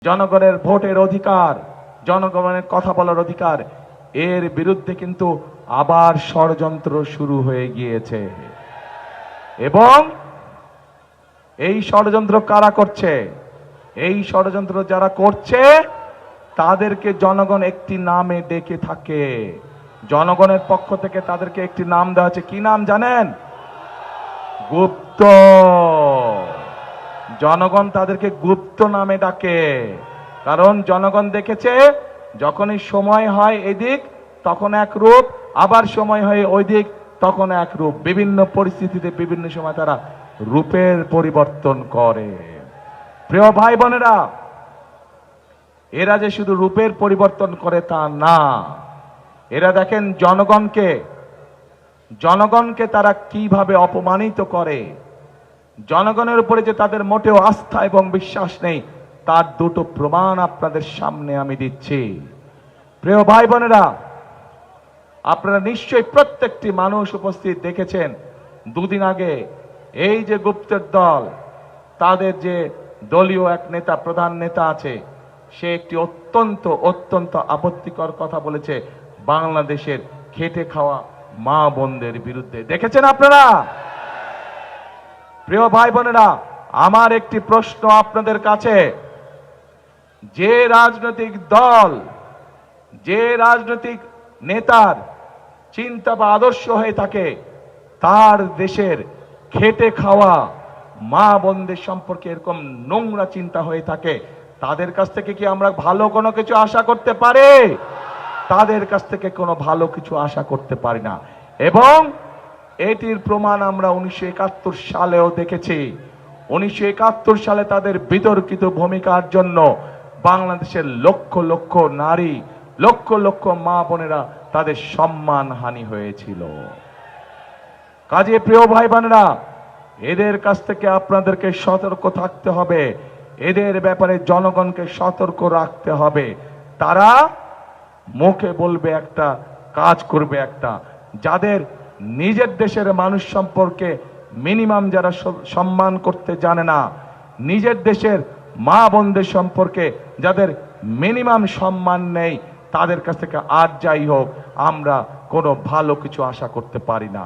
জনগণের ভোটের অধিকার, জনগণের কথা বলার অধিকার, এর বিরুদ্ধে কিন্তু আবার ষড়যন্ত্র শুরু হয়ে গিয়েছে। এবং এই ষড়যন্ত্র কারা করছে? এই ষড়যন্ত্র যারা করছে তাদেরকে জনগণ একটি নামে ডেকে থাকে। জনগণের পক্ষ থেকে তাদেরকে একটি নাম দেওয়া হচ্ছে। কি নাম জানেন? গুপ্ত। জনগণ তাদেরকে গুপ্ত নামে ডাকে, কারণ জনগণ দেখেছে যখনই সময় হয় এদিক তখন এক রূপ, আবার সময় হয় ওই দিক তখন এক রূপ। বিভিন্ন পরিস্থিতিতে বিভিন্ন সময় তারা রূপের পরিবর্তন করে। প্রিয় ভাই বোনেরা, এরা যে শুধু রূপের পরিবর্তন করে তা না, এরা দেখেন জনগণকে তারা কিভাবে অপমানিত করে। জনগণের উপরে যে তাদের মোটেও আস্থা এবং বিশ্বাস নেই, তার দুটো প্রমাণ আপনাদের সামনে আমি দিচ্ছি। প্রিয় ভাই বোনেরা, আপনারা নিশ্চয়ই প্রত্যেকটি মানুষ উপস্থিত দেখেছেন দুদিন আগে এই যে গুপ্তের দল, তাদের যে দলীয় এক নেতা, প্রধান নেতা আছে, সে একটি অত্যন্ত আপত্তিকর কথা বলেছে বাংলাদেশের খেটে খাওয়া মা বোনদের বিরুদ্ধে। দেখেছেন আপনারা? প্রিয় ভাই বোনেরা, আমার একটি প্রশ্ন আপনাদের কাছে, যে রাজনৈতিক দল, যে রাজনৈতিক নেতার চিন্তা বা আদর্শ হয়ে থাকে, তার দেশের খেটে খাওয়া মা বোনদের সম্পর্কে এরকম নোংরা চিন্তা হয়ে থাকে, তাদের কাছ থেকে কি আমরা ভালো কোনো কিছু আশা করতে পারি? তাদের কাছ থেকে কোনো ভালো কিছু আশা করতে পারি না। এবং এটির প্রমাণ আমরা 1971 সালেও দেখেছি। 1971 সালে তাদের বিতর্কিত ভূমিকার জন্য বাংলাদেশের লক্ষ লক্ষ নারী, লক্ষ লক্ষ মা বোনেরা তাদের সম্মানহানি হয়েছিল। কাজে প্রিয় ভাই বোনেরা, এদের কাছ থেকে আপনাদেরকে সতর্ক থাকতে হবে। এদের ব্যাপারে জনগণকে সতর্ক রাখতে হবে। তারা মুখে বলবে একটা, কাজ করবে একটা। যাদের নিজের দেশের মানুষ সম্পর্কে মিনিমাম যারা সম্মান করতে জানে না, নিজের দেশের মা বোনদের সম্পর্কে যাদের মিনিমাম সম্মান নেই, তাদের কাছ থেকে আর যাই হোক আমরা কোনো ভালো কিছু আশা করতে পারি না।